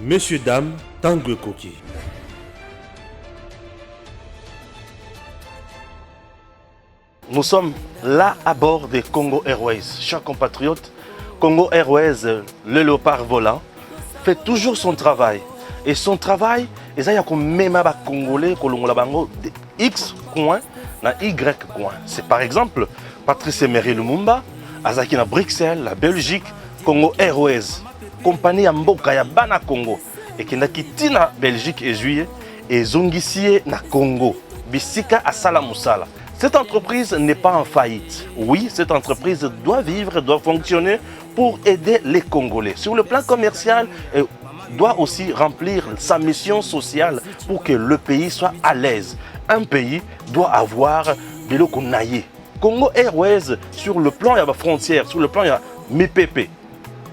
Monsieur, dame, Tanguy Koki. Nous sommes là à bord des Congo Airways. Chers compatriotes, Congo Airways, le léopard volant, fait toujours son travail. Et son travail, il y a même des Congolais de X coin na Y coin. C'est par exemple Patrice Emery Lumumba, Azaki na Bruxelles, la Belgique, Congo Airways, compagnie Mboka ya Bana Congo, et qui n'a quitté na Belgique et juillet, et Zongisie na Congo, Bisika à Salamoussala. Cette entreprise n'est pas en faillite. Oui, cette entreprise doit vivre, doit fonctionner pour aider les Congolais. Sur le plan commercial, elle doit aussi remplir sa mission sociale pour que le pays soit à l'aise. Un pays doit avoir de l'eau qu'on aille. Congo Airways, sur le plan, il y a la frontière, sur le plan, il y a MIPP.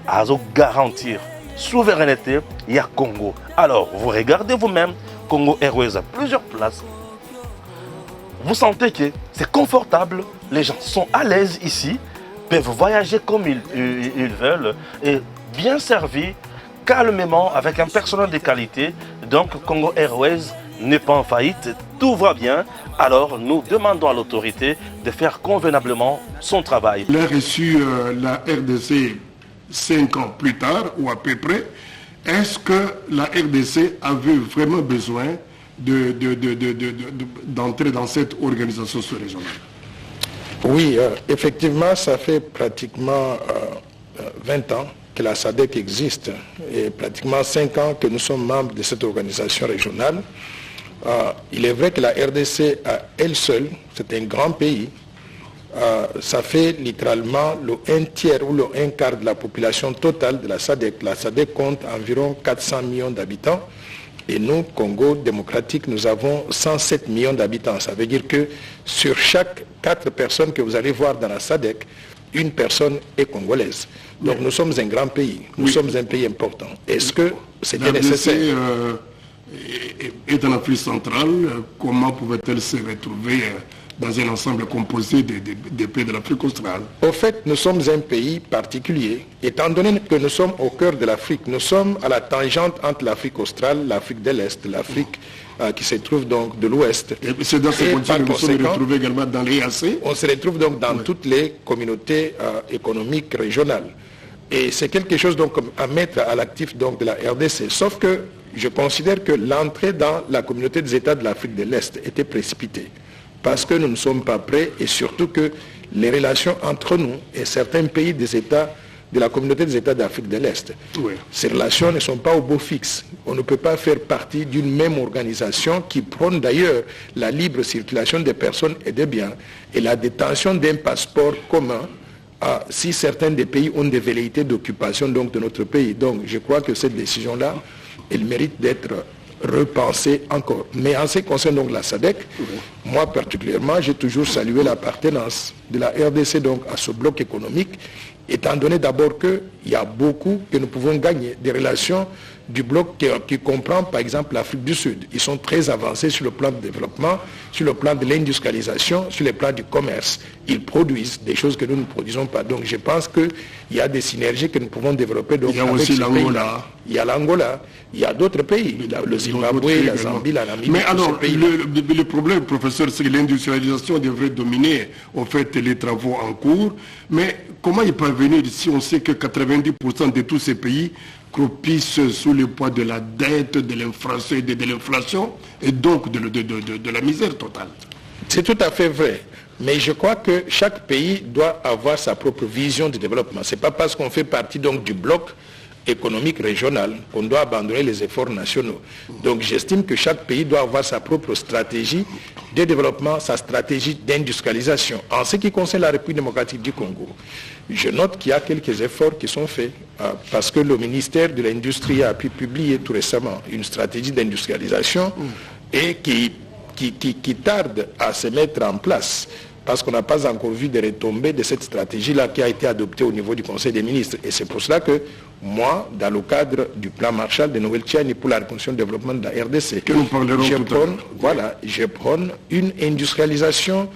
À garantir souveraineté, il y a Congo. Alors, vous regardez vous-même, Congo Airways a plusieurs places. Vous sentez que c'est confortable, les gens sont à l'aise ici, peuvent voyager comme ils veulent, et bien servis, calmement, avec un personnel de qualité. Donc Congo Airways n'est pas en faillite, tout va bien. Alors nous demandons à l'autorité de faire convenablement son travail. Il a reçu la RDC 5 ans plus tard, ou à peu près. Est-ce que la RDC avait vraiment besoin d'entrer dans cette organisation sous-régionale? Oui, effectivement, ça fait pratiquement 20 ans que la SADC existe et pratiquement 5 ans que nous sommes membres de cette organisation régionale. Il est vrai que la RDC à elle seule, c'est un grand pays, ça fait littéralement le 1/3 ou le 1/4 de la population totale de la SADC. La SADC compte environ 400 millions d'habitants. Et nous, Congo démocratique, nous avons 107 millions d'habitants. Ça veut dire que sur chaque 4 personnes que vous allez voir dans la SADC, une personne est congolaise. Donc nous sommes un grand pays, nous sommes un pays important. Est-ce que c'était nécessaire? Et dans l'Afrique centrale, comment pouvait-elle se retrouver dans un ensemble composé des pays de l'Afrique australe? Au fait, nous sommes un pays particulier. Étant donné que nous sommes au cœur de l'Afrique, nous sommes à la tangente entre l'Afrique australe, l'Afrique de l'Est, l'Afrique qui se trouve donc de l'Ouest. Et c'est dans ces conditions que nous sommes retrouvés également dans l'EAC. On se retrouve donc dans toutes les communautés économiques régionales. Et c'est quelque chose donc à mettre à l'actif donc de la RDC. Sauf que je considère que l'entrée dans la communauté des États de l'Afrique de l'Est était précipitée. Parce que nous ne sommes pas prêts et surtout que les relations entre nous et certains pays des États de la communauté des États d'Afrique de l'Est, ces relations ne sont pas au beau fixe. On ne peut pas faire partie d'une même organisation qui prône d'ailleurs la libre circulation des personnes et des biens et la détention d'un passeport commun si certains des pays ont des velléités d'occupation donc de notre pays. Donc je crois que cette décision-là, elle mérite d'être repensée encore. Mais en ce qui concerne donc la SADC, moi particulièrement, j'ai toujours salué l'appartenance de la RDC donc à ce bloc économique, étant donné d'abord qu'il y a beaucoup que nous pouvons gagner des relations du bloc qui comprend par exemple l'Afrique du Sud. Ils sont très avancés sur le plan du développement, sur le plan de l'industrialisation, sur le plan du commerce. Ils produisent des choses que nous ne produisons pas. Donc je pense qu'il y a des synergies que nous pouvons développer. Donc, il y a aussi l'Angola. Il y a l'Angola, il y a d'autres pays, le Zimbabwe, la Zambie, la Namibie. Mais alors, le problème, professeur, c'est que l'industrialisation devrait dominer en fait les travaux en cours. Mais comment y parvenir si on sait que 90% de tous ces pays croupissent sous le poids de la dette, de l'inflation et donc de la misère totale? C'est tout à fait vrai. Mais je crois que chaque pays doit avoir sa propre vision de développement. Ce n'est pas parce qu'on fait partie donc du bloc économique régional qu'on doit abandonner les efforts nationaux. Donc j'estime que chaque pays doit avoir sa propre stratégie de développement, sa stratégie d'industrialisation. En ce qui concerne la République démocratique du Congo, je note qu'il y a quelques efforts qui sont faits parce que le ministère de l'Industrie a pu publier tout récemment une stratégie d'industrialisation et qui tarde à se mettre en place parce qu'on n'a pas encore vu des retombées de cette stratégie-là qui a été adoptée au niveau du Conseil des ministres. Et c'est pour cela que moi, dans le cadre du plan Marshall de Nouvelle-Tchèque pour la reconstruction et le développement de la RDC, que nous parlerons tout à l'heure. Voilà, je prône une industrialisation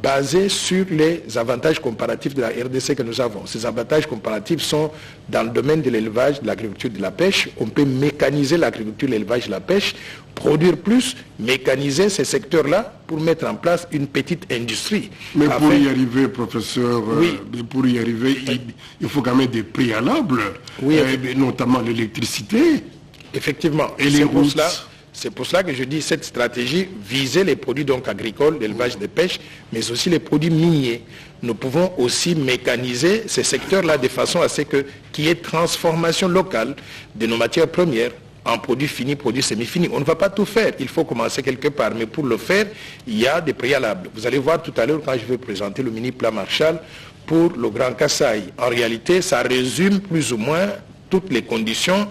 basé sur les avantages comparatifs de la RDC que nous avons. Ces avantages comparatifs sont dans le domaine de l'élevage, de l'agriculture, de la pêche. On peut mécaniser l'agriculture, l'élevage, la pêche, produire plus, mécaniser ces secteurs-là pour mettre en place une petite industrie. Mais pour y arriver, professeur, pour y arriver, il faut quand même des préalables, notamment l'électricité. Effectivement. Et les routes. C'est pour cela que je dis cette stratégie visait les produits donc agricoles, l'élevage, de pêche, mais aussi les produits miniers. Nous pouvons aussi mécaniser ces secteurs-là de façon à ce qu'il y ait transformation locale de nos matières premières en produits finis, produits semi-finis. On ne va pas tout faire, il faut commencer quelque part, mais pour le faire, il y a des préalables. Vous allez voir tout à l'heure quand je vais présenter le mini-plan Marshall pour le Grand Kasaï. En réalité, ça résume plus ou moins toutes les conditions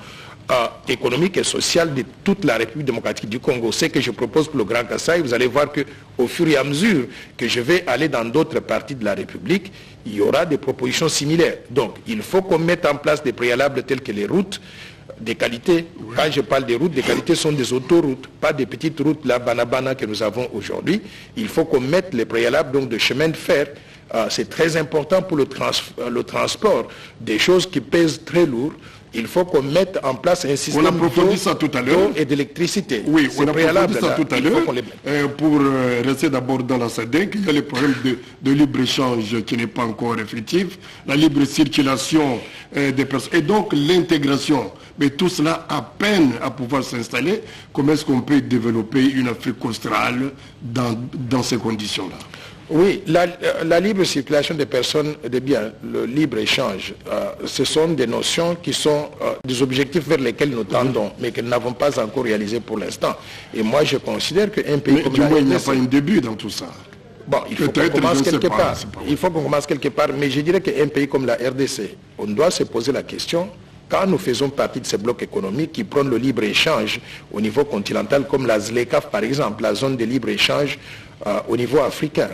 économique et sociale de toute la République démocratique du Congo. Ce que je propose pour le Grand Kasaï, vous allez voir qu'au fur et à mesure que je vais aller dans d'autres parties de la République, il y aura des propositions similaires. Donc, il faut qu'on mette en place des préalables tels que les routes de qualité. Quand je parle des routes, de qualité sont des autoroutes, pas des petites routes, la banabana que nous avons aujourd'hui. Il faut qu'on mette les préalables donc de chemin de fer. C'est très important pour le transport des choses qui pèsent très lourd. Il faut qu'on mette en place un système d'eau et d'électricité. Oui, on a approfondi ça tout à l'heure. Pour rester d'abord dans la SADC, il y a le problème de libre-échange qui n'est pas encore effectif, la libre circulation des personnes, et donc l'intégration. Mais tout cela a peine à pouvoir s'installer. Comment est-ce qu'on peut développer une Afrique australe dans ces conditions-là? Oui, la libre circulation des personnes et des biens, le libre-échange, ce sont des notions qui sont des objectifs vers lesquels nous tendons, mais que nous n'avons pas encore réalisés pour l'instant. Et moi, je considère qu'un pays comme la RDC... Mais du moins, il n'y a pas un début dans tout ça. Bon, il faut qu'on commence quelque part. Il faut qu'on commence quelque part, mais je dirais qu'un pays comme la RDC, on doit se poser la question... Quand nous faisons partie de ces blocs économiques qui prennent le libre-échange au niveau continental, comme la ZLECAf par exemple, la zone de libre-échange au niveau africain,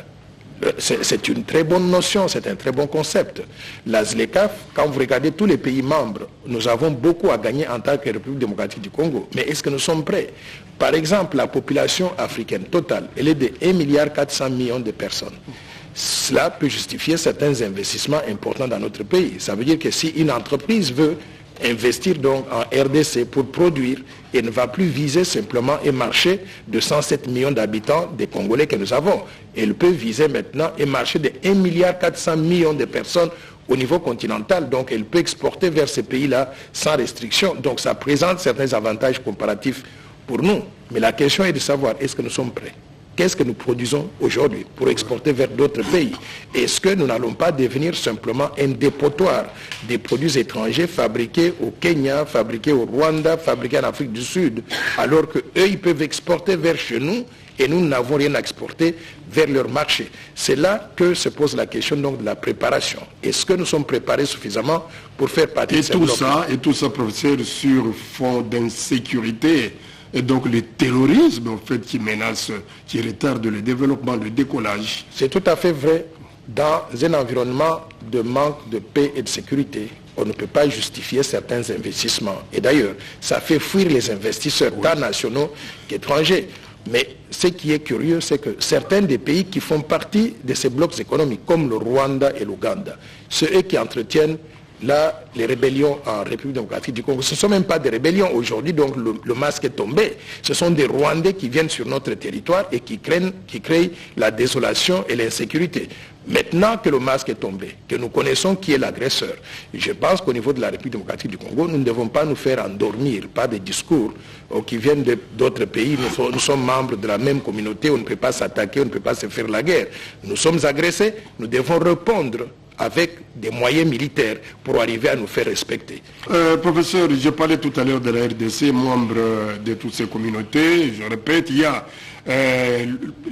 c'est une très bonne notion, c'est un très bon concept. La ZLECAf, quand vous regardez tous les pays membres, nous avons beaucoup à gagner en tant que République démocratique du Congo. Mais est-ce que nous sommes prêts? Par exemple, la population africaine totale, elle est de 1,4 milliard de personnes. Cela peut justifier certains investissements importants dans notre pays. Ça veut dire que si une entreprise veut investir donc en RDC pour produire et ne va plus viser simplement un marché de 107 millions d'habitants des Congolais que nous avons. Elle peut viser maintenant un marché de 1,4 milliard de personnes au niveau continental. Donc elle peut exporter vers ces pays-là sans restriction. Donc ça présente certains avantages comparatifs pour nous. Mais la question est de savoir, est-ce que nous sommes prêts? Qu'est-ce que nous produisons aujourd'hui pour exporter vers d'autres pays? Est-ce que nous n'allons pas devenir simplement un dépotoir des produits étrangers fabriqués au Kenya, fabriqués au Rwanda, fabriqués en Afrique du Sud, alors qu'eux, ils peuvent exporter vers chez nous et nous n'avons rien à exporter vers leur marché? C'est là que se pose la question donc de la préparation. Est-ce que nous sommes préparés suffisamment pour faire partie de ces blocs? Et tout ça, professeur, sur fond d'insécurité. Et donc le terrorisme, en fait, qui menace, qui retarde le développement, le décollage. C'est tout à fait vrai. Dans un environnement de manque de paix et de sécurité, on ne peut pas justifier certains investissements. Et d'ailleurs, ça fait fuir les investisseurs, tant nationaux qu'étrangers. Mais ce qui est curieux, c'est que certains des pays qui font partie de ces blocs économiques, comme le Rwanda et l'Ouganda, c'est eux qui entretiennent là, les rébellions en République démocratique du Congo. Ce ne sont même pas des rébellions aujourd'hui, donc le masque est tombé. Ce sont des Rwandais qui viennent sur notre territoire et qui créent la désolation et l'insécurité. Maintenant que le masque est tombé, que nous connaissons qui est l'agresseur, je pense qu'au niveau de la République démocratique du Congo, nous ne devons pas nous faire endormir par des discours qui viennent d'autres pays. Nous sommes membres de la même communauté, on ne peut pas s'attaquer, on ne peut pas se faire la guerre. Nous sommes agressés, nous devons répondre avec des moyens militaires pour arriver à nous faire respecter. Professeur, je parlais tout à l'heure de la RDC, membre de toutes ces communautés. Je répète, il y a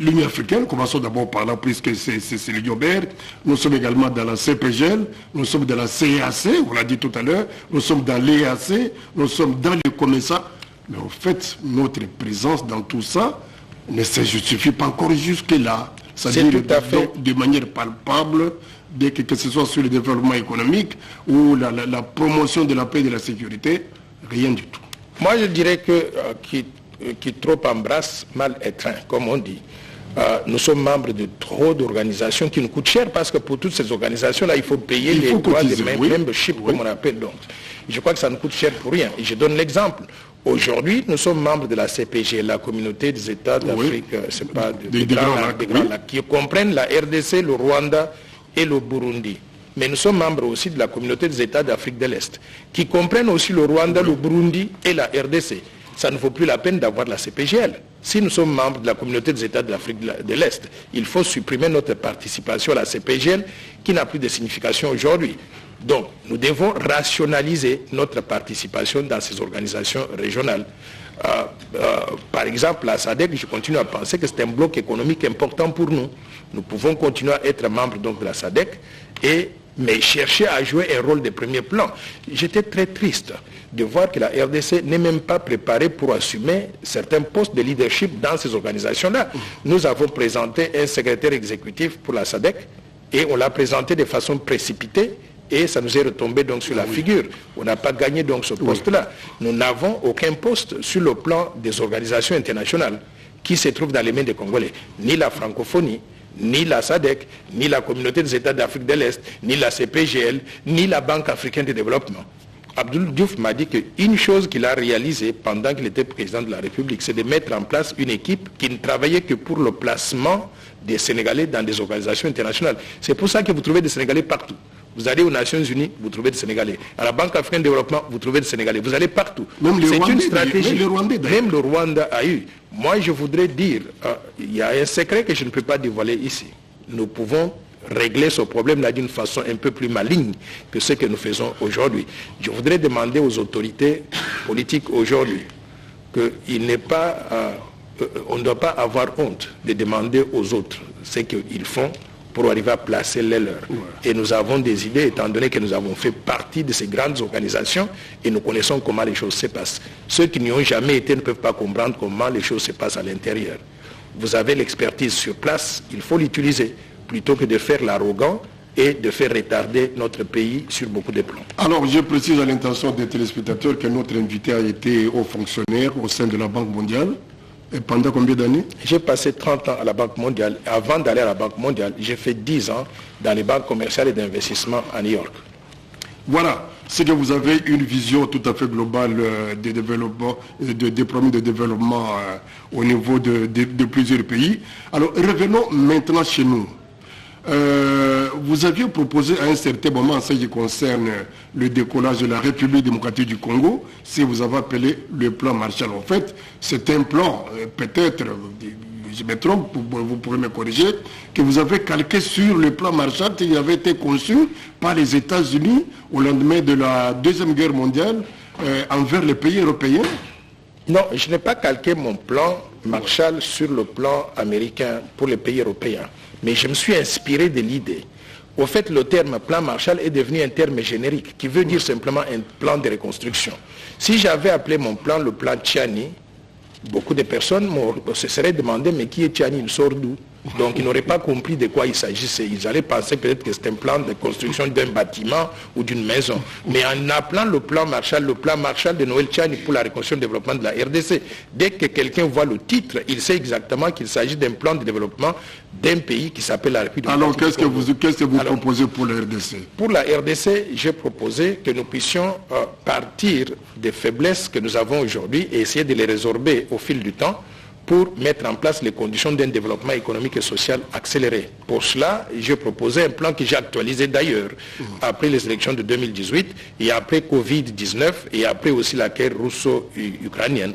l'Union africaine, commençons d'abord par là, puisque c'est l'Union verte. Nous sommes également dans la CPGL, nous sommes dans la CEAC, on l'a dit tout à l'heure, nous sommes dans l'EAC, nous sommes dans le COMESA. Mais en fait, notre présence dans tout ça ne se justifie pas encore jusque-là. C'est-à-dire de manière palpable, que ce soit sur le développement économique ou la promotion de la paix et de la sécurité, rien du tout. Moi, je dirais que qui trop embrasse, mal étreint, comme on dit. nous sommes membres de trop d'organisations qui nous coûtent cher parce que pour toutes ces organisations-là, il faut payer les droits de membership, comme on appelle donc. Je crois que ça nous coûte cher pour rien. Et je donne l'exemple. Aujourd'hui, nous sommes membres de la CPG, la communauté des États d'Afrique, c'est pas des Grands Lacs, qui comprennent la RDC, le Rwanda et le Burundi. Mais nous sommes membres aussi de la communauté des États d'Afrique de l'Est, qui comprennent aussi le Rwanda, le Burundi et la RDC. Ça ne vaut plus la peine d'avoir la CPGL. Si nous sommes membres de la communauté des États d'Afrique de l'Est, il faut supprimer notre participation à la CPGL qui n'a plus de signification aujourd'hui. Donc, nous devons rationaliser notre participation dans ces organisations régionales. Par exemple, la SADC, je continue à penser que c'est un bloc économique important pour nous. Nous pouvons continuer à être membres donc, de la SADC, mais chercher à jouer un rôle de premier plan. J'étais très triste de voir que la RDC n'est même pas préparée pour assumer certains postes de leadership dans ces organisations-là. Nous avons présenté un secrétaire exécutif pour la SADC et on l'a présenté de façon précipitée. Et ça nous est retombé donc sur la figure. On n'a pas gagné donc ce poste-là. Nous n'avons aucun poste sur le plan des organisations internationales qui se trouvent dans les mains des Congolais. Ni la francophonie, ni la SADC, ni la communauté des États d'Afrique de l'Est, ni la CPGL, ni la Banque africaine de développement. Abdoul Diouf m'a dit qu'une chose qu'il a réalisée pendant qu'il était président de la République, c'est de mettre en place une équipe qui ne travaillait que pour le placement des Sénégalais dans des organisations internationales. C'est pour ça que vous trouvez des Sénégalais partout. Vous allez aux Nations Unies, vous trouvez des Sénégalais. À la Banque africaine de développement, vous trouvez des Sénégalais. Vous allez partout. C'est une stratégie. Même le Rwanda a eu. Moi, je voudrais dire, il y a un secret que je ne peux pas dévoiler ici. Nous pouvons régler ce problème-là d'une façon un peu plus maligne que ce que nous faisons aujourd'hui. Je voudrais demander aux autorités politiques aujourd'hui qu'il n'est pas, on ne doit pas avoir honte de demander aux autres ce qu'ils font pour arriver à placer les leurs. Et nous avons des idées, étant donné que nous avons fait partie de ces grandes organisations et nous connaissons comment les choses se passent. Ceux qui n'y ont jamais été ne peuvent pas comprendre comment les choses se passent à l'intérieur. Vous avez l'expertise sur place, il faut l'utiliser, plutôt que de faire l'arrogant et de faire retarder notre pays sur beaucoup de plans. Alors, je précise à l'intention des téléspectateurs que notre invité a été haut fonctionnaire au sein de la Banque mondiale. Et pendant combien d'années? J'ai passé 30 ans à la Banque mondiale. Avant d'aller à la Banque mondiale, j'ai fait 10 ans dans les banques commerciales et d'investissement à New York. Voilà, c'est que vous avez une vision tout à fait globale des développements, des problèmes de développement au niveau de plusieurs pays. Alors, revenons maintenant chez nous. Vous aviez proposé à un certain moment, en ce qui concerne le décollage de la République démocratique du Congo, si vous avez appelé le plan Marshall. En fait, c'est un plan, peut-être, je me trompe, vous pourrez me corriger, que vous avez calqué sur le plan Marshall qui avait été conçu par les États-Unis au lendemain de la Deuxième Guerre mondiale envers les pays européens. Non, je n'ai pas calqué mon plan Marshall sur le plan américain pour les pays européens. Mais je me suis inspiré de l'idée. Au fait, le terme plan Marshall est devenu un terme générique qui veut dire simplement un plan de reconstruction. Si j'avais appelé mon plan le plan Tchani, beaucoup de personnes se seraient demandé mais qui est Tchani, il sort d'où? Donc ils n'auraient pas compris de quoi il s'agissait. Ils allaient penser peut-être que c'était un plan de construction d'un bâtiment ou d'une maison. Mais en appelant le plan Marshall de Noël Tchani pour la reconstruction et le développement de la RDC, dès que quelqu'un voit le titre, il sait exactement qu'il s'agit d'un plan de développement d'un pays qui s'appelle la République. Alors qu'est-ce que vous proposez pour la RDC? Pour la RDC, j'ai proposé que nous puissions partir des faiblesses que nous avons aujourd'hui et essayer de les résorber au fil du temps pour mettre en place les conditions d'un développement économique et social accéléré. Pour cela, j'ai proposé un plan que j'ai actualisé d'ailleurs, après les élections de 2018, et après Covid-19, et après aussi la guerre russo-ukrainienne.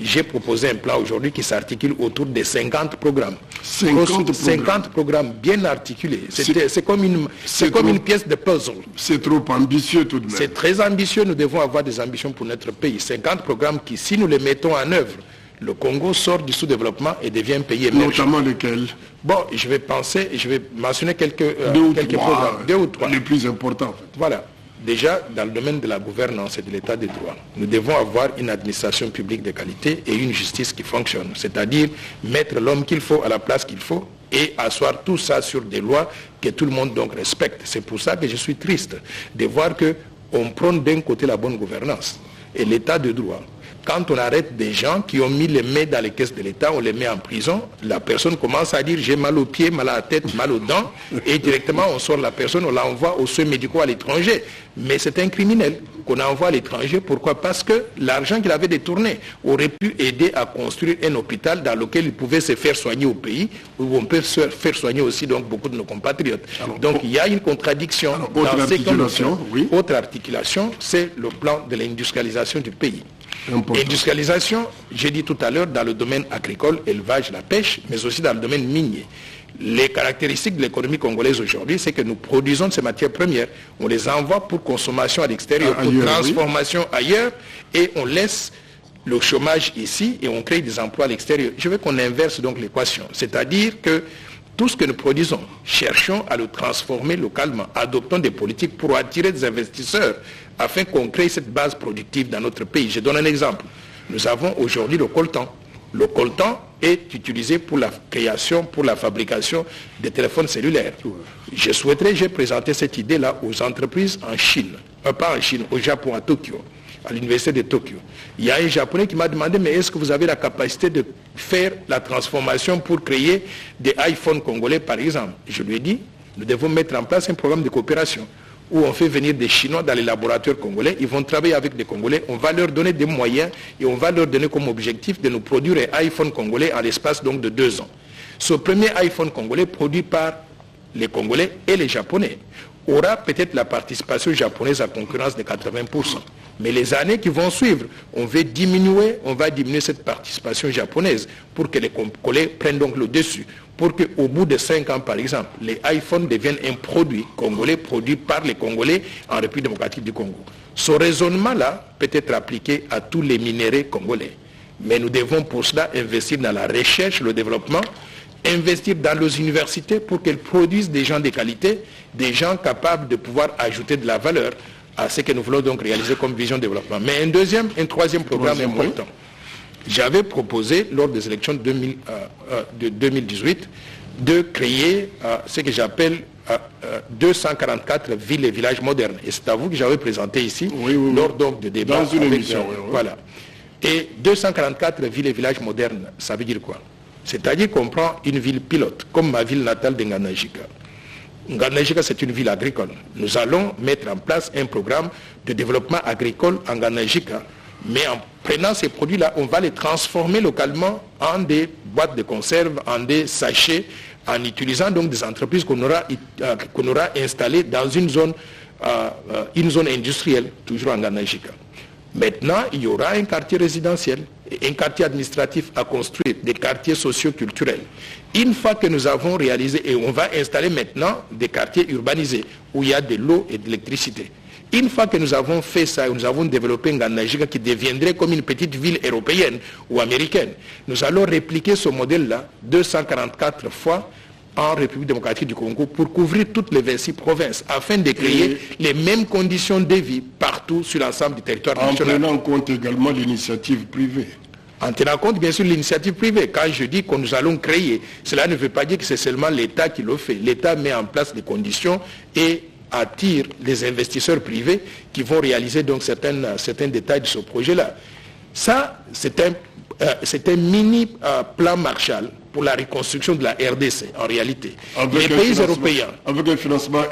J'ai proposé un plan aujourd'hui qui s'articule autour de 50 programmes. 50 programmes bien articulés. C'est comme une pièce de puzzle. C'est trop ambitieux tout de même. C'est très ambitieux, nous devons avoir des ambitions pour notre pays. 50 programmes qui, si nous les mettons en œuvre, le Congo sort du sous-développement et devient un pays émergent. Notamment lesquels? Bon, je vais mentionner quelques programmes. 2 ou 3. Les plus importants. En fait. Voilà. Déjà, dans le domaine de la gouvernance et de l'état des droits, nous devons avoir une administration publique de qualité et une justice qui fonctionne. C'est-à-dire mettre l'homme qu'il faut à la place qu'il faut et asseoir tout ça sur des lois que tout le monde donc respecte. C'est pour ça que je suis triste de voir qu'on prône d'un côté la bonne gouvernance et l'état de droit. quand on arrête des gens qui ont mis les mains dans les caisses de l'État, on les met en prison, la personne commence à dire j'ai mal aux pieds, mal à la tête, mal aux dents, et directement on sort la personne, on l'envoie aux soins médicaux à l'étranger. Mais c'est un criminel qu'on envoie à l'étranger. Pourquoi? Parce que l'argent qu'il avait détourné aurait pu aider à construire un hôpital dans lequel il pouvait se faire soigner au pays, où on peut se faire soigner aussi donc beaucoup de nos compatriotes. Alors, donc il y a une contradiction dans ces conditions. Oui. Autre articulation, c'est le plan de l'industrialisation du pays. Industrialisation, j'ai dit tout à l'heure, dans le domaine agricole, élevage, la pêche, mais aussi dans le domaine minier. Les caractéristiques de l'économie congolaise aujourd'hui, c'est que nous produisons de ces matières premières, on les envoie pour consommation à l'extérieur, pour transformation ailleurs, et on laisse le chômage ici et on crée des emplois à l'extérieur. Je veux qu'on inverse donc l'équation, c'est-à-dire que tout ce que nous produisons, cherchons à le transformer localement, adoptons des politiques pour attirer des investisseurs afin qu'on crée cette base productive dans notre pays. Je donne un exemple. Nous avons aujourd'hui le coltan. Le coltan est utilisé pour la création, pour la fabrication des téléphones cellulaires. J'ai présenté cette idée-là aux entreprises en Chine, pas en Chine, au Japon, à Tokyo, à l'université de Tokyo. Il y a un Japonais qui m'a demandé, mais est-ce que vous avez la capacité de faire la transformation pour créer des iPhones congolais, par exemple? Je lui ai dit, nous devons mettre en place un programme de coopération où on fait venir des Chinois dans les laboratoires congolais, ils vont travailler avec des Congolais, on va leur donner des moyens et on va leur donner comme objectif de nous produire un iPhone congolais en l'espace donc de 2 ans. Ce premier iPhone congolais produit par les Congolais et les Japonais aura peut-être la participation japonaise à concurrence de 80%. Mais les années qui vont suivre, on va diminuer cette participation japonaise pour que les Congolais prennent donc le dessus. Pour qu'au bout de 5 ans, par exemple, les iPhones deviennent un produit congolais produit par les Congolais en République démocratique du Congo. Ce raisonnement-là peut être appliqué à tous les minéraux congolais. Mais nous devons pour cela investir dans la recherche, le développement, investir dans les universités pour qu'elles produisent des gens de qualité, des gens capables de pouvoir ajouter de la valeur à ce que nous voulons donc réaliser comme vision de développement. Mais un troisième programme important. J'avais proposé, lors des élections de 2018, de créer ce que j'appelle 244 villes et villages modernes. Et c'est à vous que j'avais présenté ici, lors donc de débats. Dans une émission, Voilà. Et 244 villes et villages modernes, ça veut dire quoi? C'est-à-dire qu'on prend une ville pilote, comme ma ville natale de Nganajika. Nganajika, c'est une ville agricole. Nous allons mettre en place un programme de développement agricole en Nganajika. Mais en prenant ces produits-là, on va les transformer localement en des boîtes de conserve, en des sachets, en utilisant donc des entreprises qu'on aura installées dans une zone industrielle, toujours en Nganajika. Maintenant, il y aura un quartier résidentiel, un quartier administratif à construire, des quartiers socio-culturels. Une fois que nous avons réalisé, et on va installer maintenant des quartiers urbanisés, où il y a de l'eau et de l'électricité. Une fois que nous avons fait ça, nous avons développé Nganajika qui deviendrait comme une petite ville européenne ou américaine. Nous allons répliquer ce modèle-là 244 fois en République démocratique du Congo pour couvrir toutes les 26 provinces afin de créer les mêmes conditions de vie partout sur l'ensemble du territoire national. En prenant en compte également l'initiative privée. En tenant compte bien sûr de l'initiative privée. Quand je dis que nous allons créer, cela ne veut pas dire que c'est seulement l'État qui le fait. L'État met en place des conditions et attire les investisseurs privés qui vont réaliser donc certains détails de ce projet-là. Ça, c'est un mini plan Marshall pour la reconstruction de la RDC, en réalité. Avec les pays européens. Avec un financement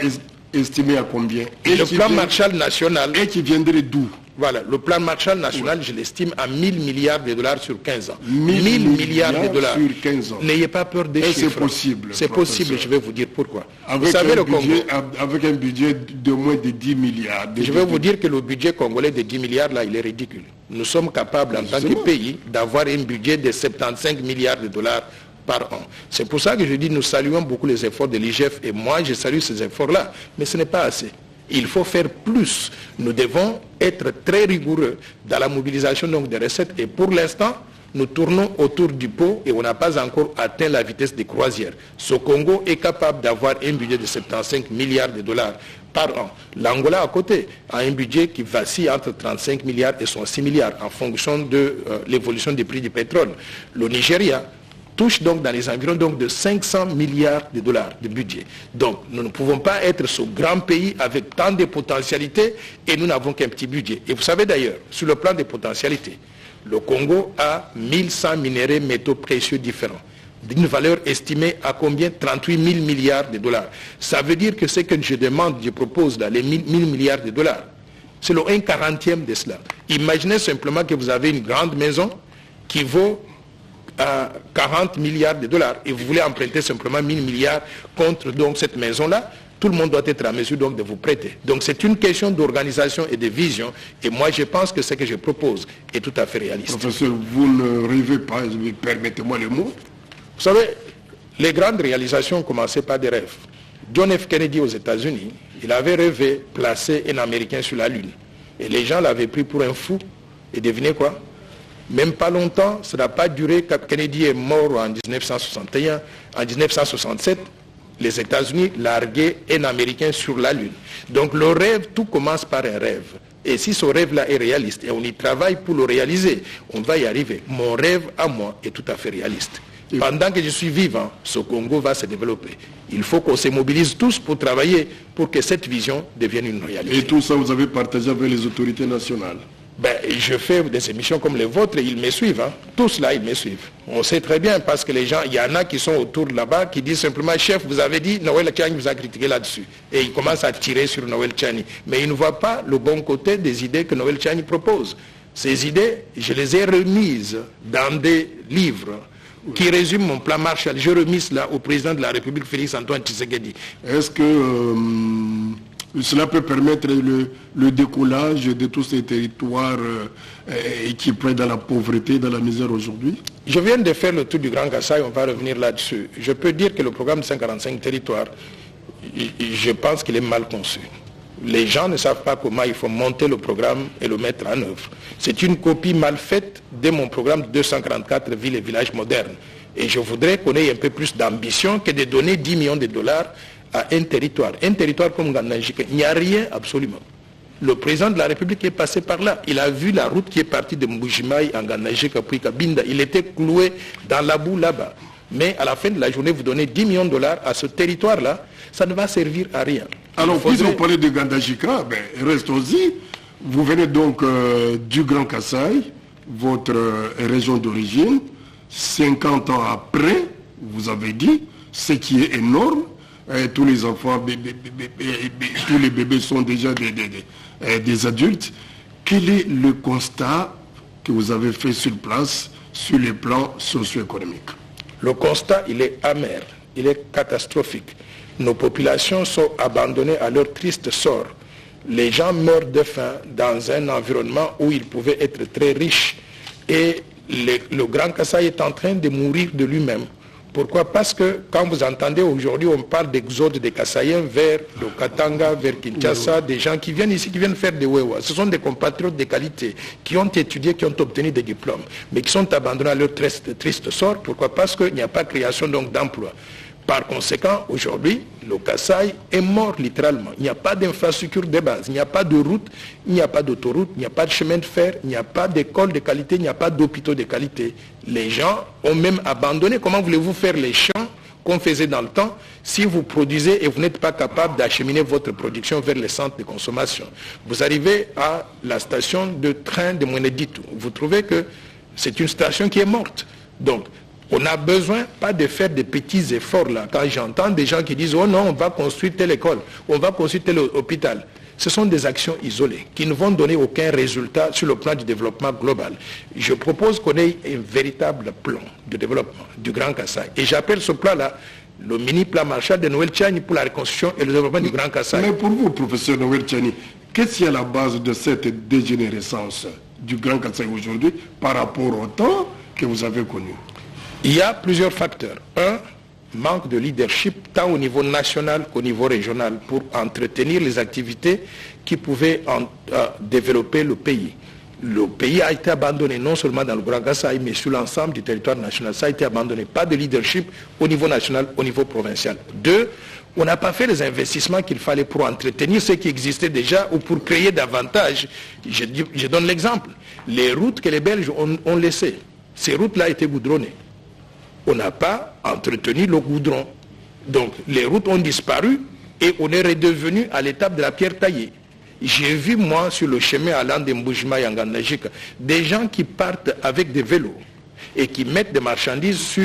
estimé à combien? Et le plan Marshall national. Et qui viendrait d'où? Voilà, le plan Marshall national, je l'estime à 1000 milliards de dollars sur 15 ans. 1000 milliards de dollars sur 15 ans. N'ayez pas peur des chiffres. C'est possible. C'est possible, je vais vous dire pourquoi. Avec, vous savez, avec un budget de moins de 10 milliards. Je vais vous dire que le budget congolais de 10 milliards, là, il est ridicule. Nous sommes capables, en tant que pays, d'avoir un budget de 75 milliards de dollars par an. C'est pour ça que je dis nous saluons beaucoup les efforts de l'IGF et moi, je salue ces efforts-là. Mais ce n'est pas assez. Il faut faire plus. Nous devons être très rigoureux dans la mobilisation donc, des recettes. Et pour l'instant, nous tournons autour du pot et on n'a pas encore atteint la vitesse des croisières. Ce Congo est capable d'avoir un budget de 75 milliards de dollars par an. L'Angola à côté a un budget qui vacille entre 35 milliards et 66 milliards en fonction de l'évolution des prix du pétrole. Le Nigeria touche donc dans les environs donc de 500 milliards de dollars de budget. Donc nous ne pouvons pas être ce grand pays avec tant de potentialités et nous n'avons qu'un petit budget. Et vous savez d'ailleurs, sur le plan des potentialités, le Congo a 1100 minéraux métaux précieux différents, d'une valeur estimée à combien? 38 000 milliards de dollars. Ça veut dire que ce que je propose là, les 1000 milliards de dollars, c'est le 1/40e de cela. Imaginez simplement que vous avez une grande maison qui vaut 40 milliards de dollars et vous voulez emprunter simplement 1000 milliards contre donc cette maison-là. Tout le monde doit être à mesure donc de vous prêter. Donc c'est une question d'organisation et de vision et moi je pense que ce que je propose est tout à fait réaliste. Professeur, vous ne rêvez pas, permettez-moi le mot. Vous savez, les grandes réalisations ont commencé par des rêves. John F. Kennedy aux États-Unis, il avait rêvé placer un Américain sur la Lune. Et les gens l'avaient pris pour un fou. Et devinez quoi? Même pas longtemps, ça n'a pas duré. Kennedy est mort en 1961. En 1967, les États-Unis larguaient un Américain sur la Lune. Donc le rêve, tout commence par un rêve. Et si ce rêve-là est réaliste et on y travaille pour le réaliser, on va y arriver. Mon rêve à moi est tout à fait réaliste. Pendant que je suis vivant, ce Congo va se développer. Il faut qu'on se mobilise tous pour travailler pour que cette vision devienne une réalité. Et tout ça, vous avez partagé avec les autorités nationales? Je fais des émissions comme les vôtres et ils me suivent. Hein. Tous là, ils me suivent. On sait très bien parce que les gens, il y en a qui sont autour de là-bas qui disent simplement, chef, vous avez dit, Noël Tchani vous a critiqué là-dessus. Et ils commencent à tirer sur Noël Tchani. Mais ils ne voient pas le bon côté des idées que Noël Tchani propose. Ces idées, je les ai remises dans des livres qui résume mon plan Marshall. Je remis cela au président de la République, Félix Antoine Tshisekedi. Est-ce que cela peut permettre le décollage de tous ces territoires qui prennent dans la pauvreté, dans la misère aujourd'hui? Je viens de faire le tour du Grand Kasaï, on va revenir là-dessus. Je peux dire que le programme de 145 territoires, je pense qu'il est mal conçu. Les gens ne savent pas comment il faut monter le programme et le mettre en œuvre. C'est une copie mal faite de mon programme de 244 villes et villages modernes. Et je voudrais qu'on ait un peu plus d'ambition que de donner 10 millions de dollars à un territoire. Un territoire comme Ngandajika, il n'y a rien absolument. Le président de la République est passé par là. Il a vu la route qui est partie de Mbujimaï à Ngandajika puis Kabinda. Il était cloué dans la boue là-bas. Mais à la fin de la journée, vous donnez 10 millions de dollars à ce territoire-là, ça ne va servir à rien. Alors, puisque vous parlez de Ngandajika, restons-y. Vous venez donc du Grand Kasaï, votre région d'origine. 50 ans après, vous avez dit, ce qui est énorme. Tous les enfants, tous les bébés sont déjà des adultes. Quel est le constat que vous avez fait sur place, sur le plan socio-économique? Le constat, il est amer, il est catastrophique. Nos populations sont abandonnées à leur triste sort. Les gens meurent de faim dans un environnement où ils pouvaient être très riches. Et le Grand Kasaï est en train de mourir de lui-même. Pourquoi? Parce que quand vous entendez aujourd'hui, on parle d'exode des Kasaïens vers le Katanga, vers Kinshasa, des gens qui viennent ici, qui viennent faire des wewa. Ce sont des compatriotes de qualité, qui ont étudié, qui ont obtenu des diplômes, mais qui sont abandonnés à leur triste sort. Pourquoi? Parce qu'il n'y a pas de création d'emploi. Par conséquent, aujourd'hui, le Kasaï est mort littéralement. Il n'y a pas d'infrastructure de base, il n'y a pas de route, il n'y a pas d'autoroute, il n'y a pas de chemin de fer, il n'y a pas d'école de qualité, il n'y a pas d'hôpitaux de qualité. Les gens ont même abandonné. Comment voulez-vous faire les champs qu'on faisait dans le temps si vous produisez et vous n'êtes pas capable d'acheminer votre production vers les centres de consommation? Vous arrivez à la station de train de Mweneditu. Vous trouvez que c'est une station qui est morte. Donc, on n'a besoin pas de faire des petits efforts là. Quand j'entends des gens qui disent « Oh non, on va construire telle école, on va construire tel hôpital », ce sont des actions isolées qui ne vont donner aucun résultat sur le plan du développement global. Je propose qu'on ait un véritable plan de développement du Grand Kasaï. Et j'appelle ce plan-là le mini-plan Marshall de Noël Tchani pour la reconstruction et le développement du Grand Kasaï. Mais pour vous, professeur Noël Tchani, qu'est-ce qui est à la base de cette dégénérescence du Grand Kasaï aujourd'hui par rapport au temps que vous avez connu? Il y a plusieurs facteurs. Un, manque de leadership tant au niveau national qu'au niveau régional pour entretenir les activités qui pouvaient développer le pays. Le pays a été abandonné non seulement dans le Grand Kasaï, mais sur l'ensemble du territoire national. Ça a été abandonné. Pas de leadership au niveau national, au niveau provincial. Deux, on n'a pas fait les investissements qu'il fallait pour entretenir ce qui existait déjà ou pour créer davantage. Je donne l'exemple. Les routes que les Belges ont laissées, ces routes-là étaient goudronnées. on n'a pas entretenu le goudron. Donc les routes ont disparu et on est redevenu à l'étape de la pierre taillée. J'ai vu, moi, sur le chemin allant de Mbujimai en Ngandajika, des gens qui partent avec des vélos et qui mettent des marchandises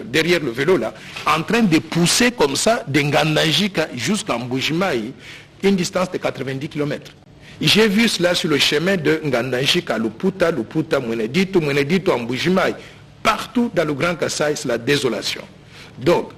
derrière le vélo là, en train de pousser comme ça de Ngandajika jusqu'à Mbujimai, une distance de 90 km. J'ai vu cela sur le chemin de Ngandajika, Luputa, Mweneditu, Mbujimai. Partout dans le Grand Kasaï, c'est la désolation. Donc,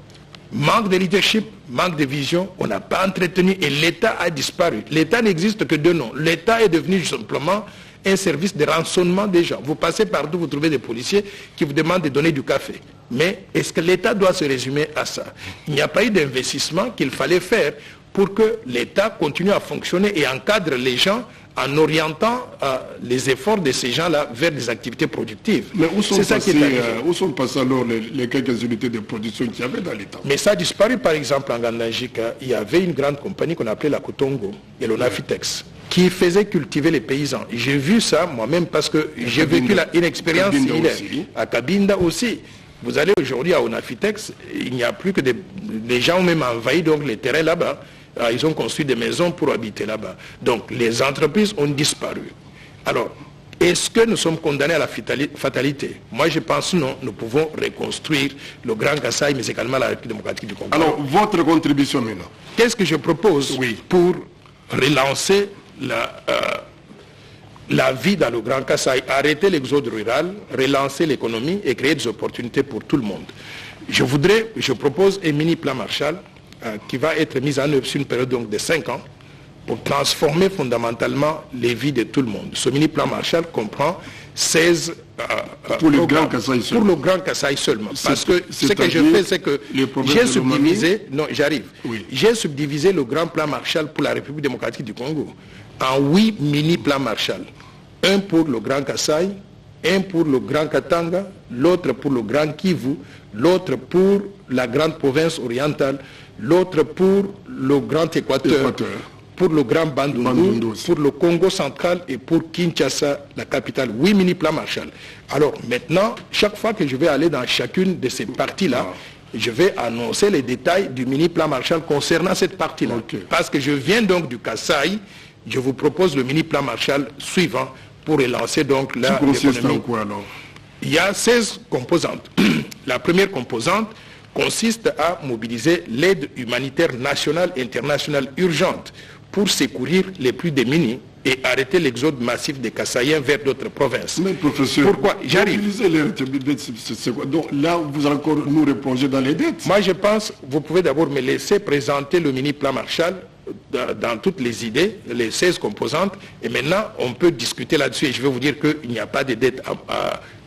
manque de leadership, manque de vision, on n'a pas entretenu et l'État a disparu. L'État n'existe que de nom. L'État est devenu simplement un service de rançonnement des gens. Vous passez partout, vous trouvez des policiers qui vous demandent de donner du café. Mais est-ce que l'État doit se résumer à ça? Il n'y a pas eu d'investissement qu'il fallait faire pour que l'État continue à fonctionner et encadre les gens en orientant les efforts de ces gens-là vers des activités productives. Mais où sont passées alors les quelques unités de production qu'il y avait dans l'État? Mais ça a disparu, par exemple, en Ngandajika. Il y avait une grande compagnie qu'on appelait la Kotongo et l'Onafitex, qui faisait cultiver les paysans. J'ai vu ça moi-même parce que j'ai vécu une expérience similaire. À Kabinda aussi. Vous allez aujourd'hui à Onafitex, il n'y a plus que des gens ont même envahi donc les terrains là-bas. Ils ont construit des maisons pour habiter là-bas. Donc les entreprises ont disparu. Alors, est-ce que nous sommes condamnés à la fatalité? Moi je pense non, nous pouvons reconstruire le Grand Kasaï, mais également la République démocratique du Congo. Alors, votre contribution maintenant? Qu'est-ce que je propose pour relancer la vie dans le Grand Kasaï, arrêter l'exode rural, relancer l'économie et créer des opportunités pour tout le monde? Je propose un mini-plan Marshall qui va être mis en œuvre sur une période donc de 5 ans pour transformer fondamentalement les vies de tout le monde. Ce mini-plan Marshall comprend 16 pour le Grand Kasaï seulement. Pour le Grand Kasaï seulement. Parce que ce que je fais, c'est que j'ai subdivisé, j'ai subdivisé le Grand Plan Marshall pour la République démocratique du Congo en 8 mini-plans Marshall. Un pour le Grand Kasaï, un pour le Grand Katanga, l'autre pour le Grand Kivu, l'autre pour la Grande Province orientale, l'autre pour le Grand Équateur, pour le Grand Bandundu, pour le Congo central et pour Kinshasa, la capitale. 8 mini-plans Marshall. Alors maintenant, chaque fois que je vais aller dans chacune de ces parties-là, je vais annoncer les détails du mini-plan Marshall concernant cette partie-là. Parce que je viens donc du Kasaï, je vous propose le mini-plan Marshall suivant pour relancer donc l'économie. Il y a 16 composantes. La première composante consiste à mobiliser l'aide humanitaire nationale et internationale urgente pour secourir les plus démunis et arrêter l'exode massif des Kasaïens vers d'autres provinces. Mais professeur, pourquoi j'arrive? Donc là, vous allez encore nous replonger dans les dettes. Moi, je pense, vous pouvez d'abord me laisser présenter le mini-plan Marshall dans toutes les idées, les 16 composantes, et maintenant on peut discuter là-dessus et je vais vous dire qu'il n'y a pas de dette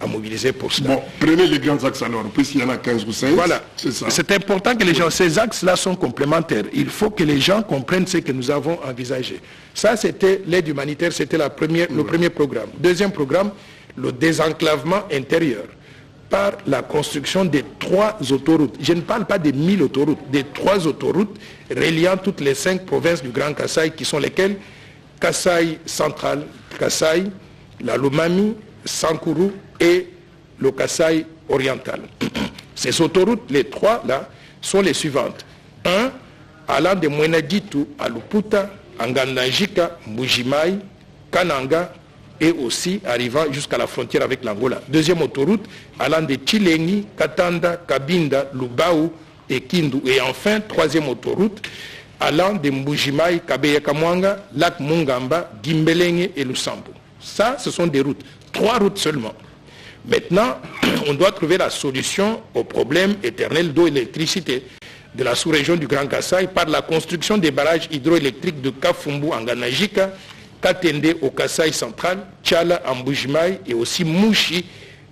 à mobiliser pour cela. Bon, prenez les grands axes alors, puisqu'il y en a 15 ou 16. Voilà, c'est important que les gens, ces axes-là sont complémentaires. Il faut que les gens comprennent ce que nous avons envisagé. Ça, c'était l'aide humanitaire, c'était le premier programme. Deuxième programme, le désenclavement intérieur par la construction de 3 autoroutes. Je ne parle pas des 1000 autoroutes, des 3 autoroutes reliant toutes les 5 provinces du Grand Kasaï, qui sont lesquelles? Kasaï central, Kasaï, la Lomami, Sankuru et le Kasaï oriental. Ces autoroutes, les 3 là, sont les suivantes. 1, allant de Mweneditu à Luputa, Ngandajika, Mbujimai, Kananga, et aussi arrivant jusqu'à la frontière avec l'Angola. Deuxième autoroute, allant de Chilengi, Katanda, Kabinda, Lubao et Kindu. Et enfin, troisième autoroute, allant de Mbujimai, Kabeyakamwanga, Lac Mungamba, Gimbelenge et Lusambo. Ça, ce sont des routes. 3 routes seulement. Maintenant, on doit trouver la solution au problème éternel d'eau et d'électricité de la sous-région du Grand Kasaï par la construction des barrages hydroélectriques de Kafumbu en Ngandajika, Katende au Kasaï central, Tchala en Mbujimai et aussi Mouchi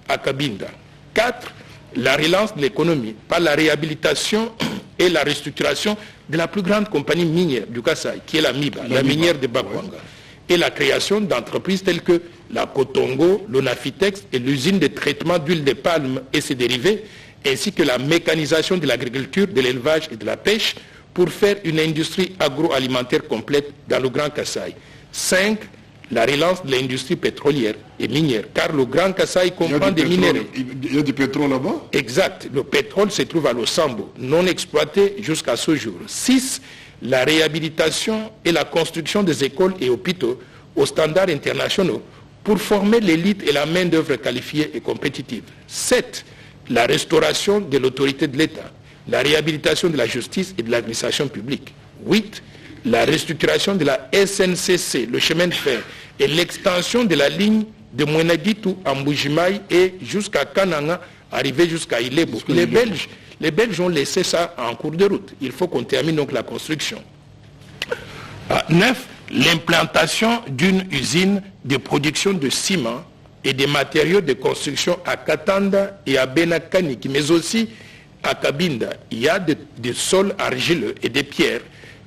à Kabinda. 4. La relance de l'économie par la réhabilitation et la restructuration de la plus grande compagnie minière du Kasaï, qui est la MIBA, la minière de Bakwanga, et la création d'entreprises telles que la Kotongo, l'Onafitex et l'usine de traitement d'huile de palme et ses dérivés, ainsi que la mécanisation de l'agriculture, de l'élevage et de la pêche pour faire une industrie agroalimentaire complète dans le Grand Kasaï. 5. la relance de l'industrie pétrolière et minière, car le Grand Kasaï comprend des minéraux. Il y a du pétrole là-bas? Exact. Le pétrole se trouve à Losambo, non exploité jusqu'à ce jour. 6. La réhabilitation et la construction des écoles et hôpitaux aux standards internationaux pour former l'élite et la main-d'œuvre qualifiée et compétitive. 7. La restauration de l'autorité de l'État, la réhabilitation de la justice et de l'administration publique. 8. La restructuration de la SNCC, le chemin de fer, et l'extension de la ligne de Mwenaditu à Mbujimaï et jusqu'à Kananga, arriver jusqu'à Ilebo. Les Belges ont laissé ça en cours de route. Il faut qu'on termine donc la construction. 9. L'implantation d'une usine de production de ciment et des matériaux de construction à Katanda et à Benakaniki, mais aussi à Kabinda. Il y a des sols argileux et des pierres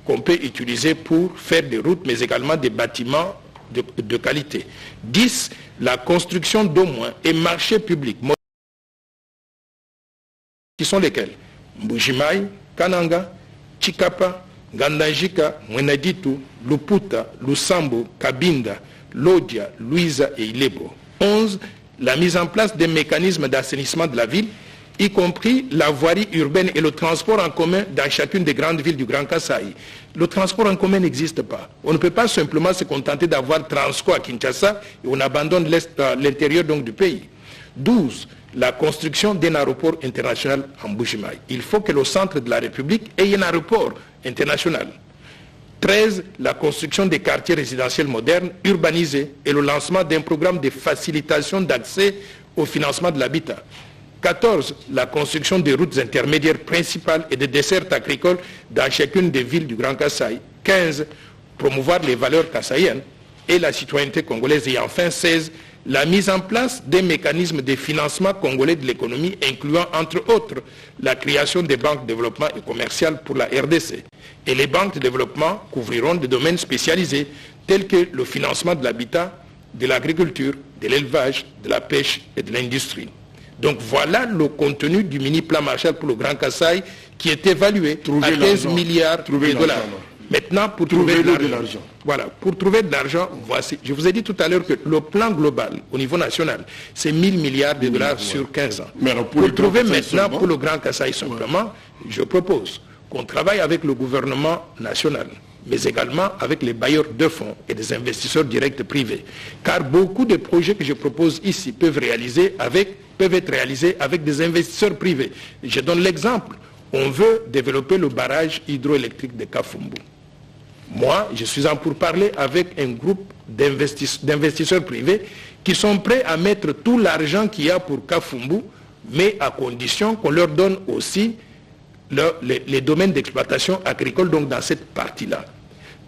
qu'on peut utiliser pour faire des routes, mais également des bâtiments de qualité. 10. La construction d'au moins un marché public, qui sont lesquels? Mbujimaï, Kananga, Chikapa, Gandajika, Mwenaditu, Luputa, Lusambo, Kabinda, Lodia, Louisa et Ilebo. 11. La mise en place des mécanismes d'assainissement de la ville, y compris la voirie urbaine et le transport en commun dans chacune des grandes villes du Grand Kasaï. Le transport en commun n'existe pas. On ne peut pas simplement se contenter d'avoir Transco à Kinshasa et on abandonne l'intérieur donc du pays. 12. La construction d'un aéroport international en Mbujimaï. Il faut que le centre de la République ait un aéroport international. 13. La construction des quartiers résidentiels modernes, urbanisés et le lancement d'un programme de facilitation d'accès au financement de l'habitat. 14. La construction des routes intermédiaires principales et des dessertes agricoles dans chacune des villes du Grand Kasaï. 15. Promouvoir les valeurs kassaïennes et la citoyenneté congolaise. Et enfin 16. La mise en place des mécanismes de financement congolais de l'économie, incluant entre autres la création des banques de développement et commerciales pour la RDC. Et les banques de développement couvriront des domaines spécialisés tels que le financement de l'habitat, de l'agriculture, de l'élevage, de la pêche et de l'industrie. Donc voilà le contenu du mini-plan Marshall pour le Grand Kasaï qui est évalué à 15 milliards de dollars. Maintenant, pour trouver de l'argent. Voilà, pour trouver de l'argent, voici. Je vous ai dit tout à l'heure que le plan global au niveau national, c'est 1000 milliards de dollars sur 15 ans. Mais alors pour trouver maintenant pour le Grand Kasaï simplement, je propose qu'on travaille avec le gouvernement national, mais également avec les bailleurs de fonds et des investisseurs directs privés. Car beaucoup de projets que je propose ici peuvent être réalisés avec des investisseurs privés. Je donne l'exemple. On veut développer le barrage hydroélectrique de Kafumbu. Moi, je suis en pourparlers avec un groupe d'investisseurs privés qui sont prêts à mettre tout l'argent qu'il y a pour Kafumbu, mais à condition qu'on leur donne aussi les domaines d'exploitation agricole, donc dans cette partie-là.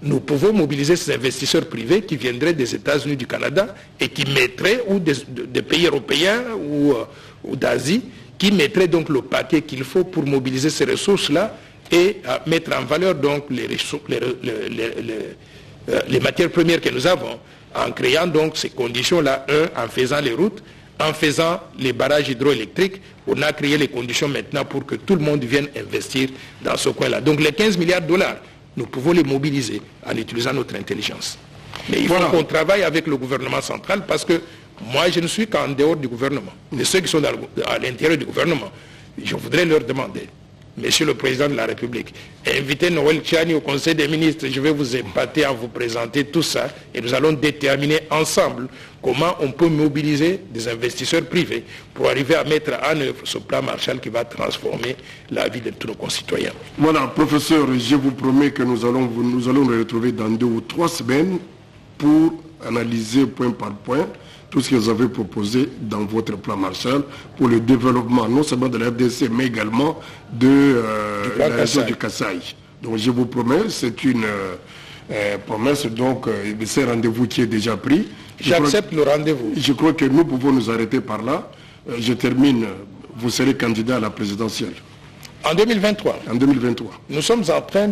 Nous pouvons mobiliser ces investisseurs privés qui viendraient des États-Unis, du Canada, et qui mettraient, ou des pays européens ou d'Asie, qui mettraient donc le paquet qu'il faut pour mobiliser ces ressources-là et mettre en valeur donc les matières premières que nous avons, en créant donc ces conditions-là, en faisant les routes, en faisant les barrages hydroélectriques. On a créé les conditions maintenant pour que tout le monde vienne investir dans ce coin-là. Donc les 15 milliards de dollars, nous pouvons les mobiliser en utilisant notre intelligence. Mais il faut qu'on travaille avec le gouvernement central parce que moi, je ne suis qu'en dehors du gouvernement. Mais ceux qui sont à l'intérieur du gouvernement, je voudrais leur demander, Monsieur le Président de la République, invitez Noël Tchani au Conseil des ministres, je vais vous épater en vous présenter tout ça et nous allons déterminer ensemble comment on peut mobiliser des investisseurs privés pour arriver à mettre en œuvre ce plan Marshall qui va transformer la vie de tous nos concitoyens. Voilà, professeur, je vous promets que nous allons nous retrouver dans 2 ou 3 semaines pour analyser point par point tout ce que vous avez proposé dans votre plan Marshall pour le développement non seulement de la RDC mais également de la région du Kasaï. Donc je vous promets, c'est une promesse, donc c'est un rendez-vous qui est déjà pris. J'accepte le rendez-vous. Je crois que nous pouvons nous arrêter par là. Je termine, vous serez candidat à la présidentielle. En 2023. En 2023. Nous sommes en train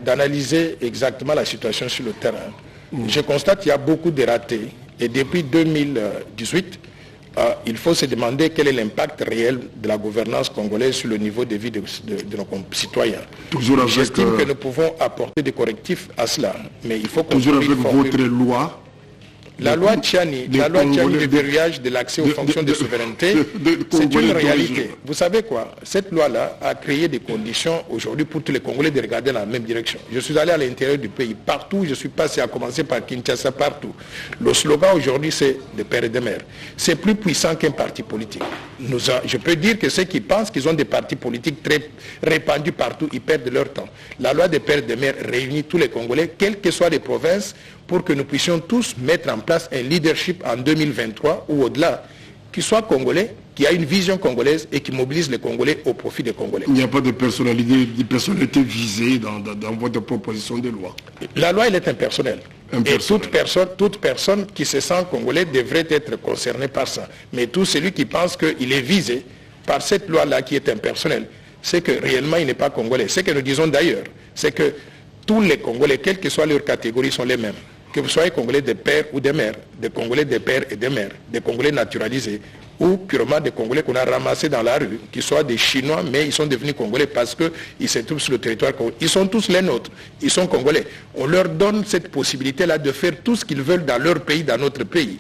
d'analyser exactement la situation sur le terrain. Je constate qu'il y a beaucoup de ratés. Et depuis 2018, il faut se demander quel est l'impact réel de la gouvernance congolaise sur le niveau de vie de nos concitoyens. J'estime que nous pouvons apporter des correctifs à cela. Mais il faut toujours avec votre loi La loi Tchani, de verrouillage de l'accès aux fonctions de souveraineté, c'est une réalité. Vous savez quoi? Cette loi-là a créé des conditions aujourd'hui pour tous les Congolais de regarder dans la même direction. Je suis allé à l'intérieur du pays, partout, je suis passé, à commencer par Kinshasa, partout. Le slogan aujourd'hui, c'est de père et de mère. C'est plus puissant qu'un parti politique. Je peux dire que ceux qui pensent qu'ils ont des partis politiques très répandus partout, ils perdent leur temps. La loi des pères et des mères réunit tous les Congolais, quelles que soient les provinces, pour que nous puissions tous mettre en place un leadership en 2023 ou au-delà, qui soit congolais, qui a une vision congolaise et qui mobilise les Congolais au profit des Congolais. Il n'y a pas de personnalité visée dans votre proposition de loi. La loi, elle est impersonnelle. Et toute personne qui se sent congolais devrait être concernée par ça. Mais tout celui qui pense qu'il est visé par cette loi-là qui est impersonnelle, c'est que réellement il n'est pas congolais. Ce que nous disons d'ailleurs, c'est que tous les Congolais, quelles que soient leurs catégories, sont les mêmes. Que vous soyez Congolais de père ou de mère, des Congolais de père et de mère, des Congolais naturalisés, ou purement des Congolais qu'on a ramassés dans la rue, qui soient des Chinois, mais ils sont devenus Congolais parce qu'ils se trouvent sur le territoire congolais. Ils sont tous les nôtres, ils sont Congolais. On leur donne cette possibilité-là de faire tout ce qu'ils veulent dans leur pays, dans notre pays.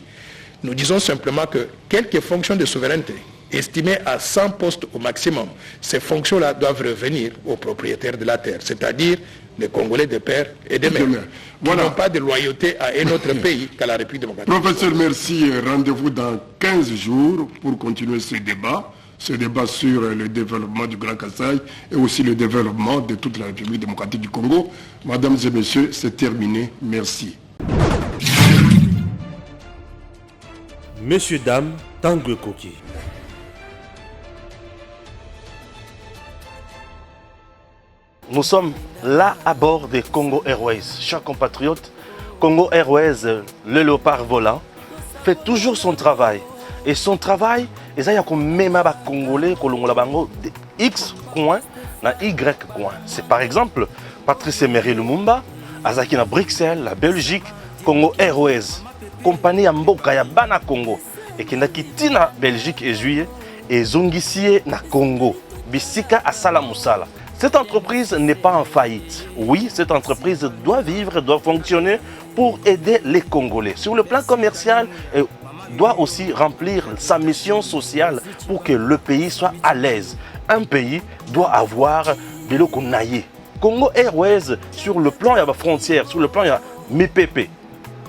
Nous disons simplement que quelques fonctions de souveraineté, estimées à 100 postes au maximum, ces fonctions-là doivent revenir aux propriétaires de la terre, c'est-à-dire les Congolais de père et de mère, qui n'ont pas de loyauté à un autre pays qu'à la République démocratique. Professeur, merci. Rendez-vous dans 15 jours pour continuer ce débat sur le développement du Grand Kasaï et aussi le développement de toute la République démocratique du Congo. Mesdames et messieurs, c'est terminé. Merci. Messieurs, dames, Tanguy Koki. Nous sommes là à bord des Congo Airways. Chers compatriotes, Congo Airways, le léopard volant, fait toujours son travail. Et son travail, il y a même des Congolais de X coin na Y coin. C'est par exemple Patrice Emery Lumumba, Azaki na Bruxelles, la Belgique, Congo Airways, compagnie Mboka ya Bana Congo, et qui n'a quitté na Belgique et juillet, et Zongisie na Congo, Bisika à Salamusala. Cette entreprise n'est pas en faillite. Oui, cette entreprise doit vivre, doit fonctionner pour aider les Congolais. Sur le plan commercial, elle doit aussi remplir sa mission sociale pour que le pays soit à l'aise. Un pays doit avoir de l'eau qu'on aille. Congo Airways, sur le plan, il y a la frontière, sur le plan, il y a MIPP.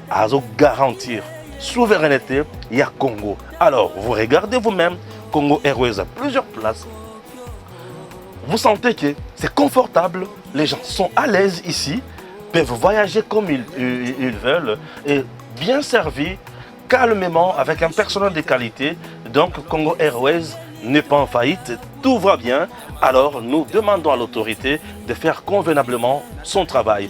À garantir souveraineté, il y a Congo. Alors, vous regardez vous-même, Congo Airways a plusieurs places. Vous sentez que c'est confortable, les gens sont à l'aise ici, peuvent voyager comme ils veulent, et bien servis, calmement, avec un personnel de qualité. Donc Congo Airways n'est pas en faillite, tout va bien. Alors nous demandons à l'autorité de faire convenablement son travail.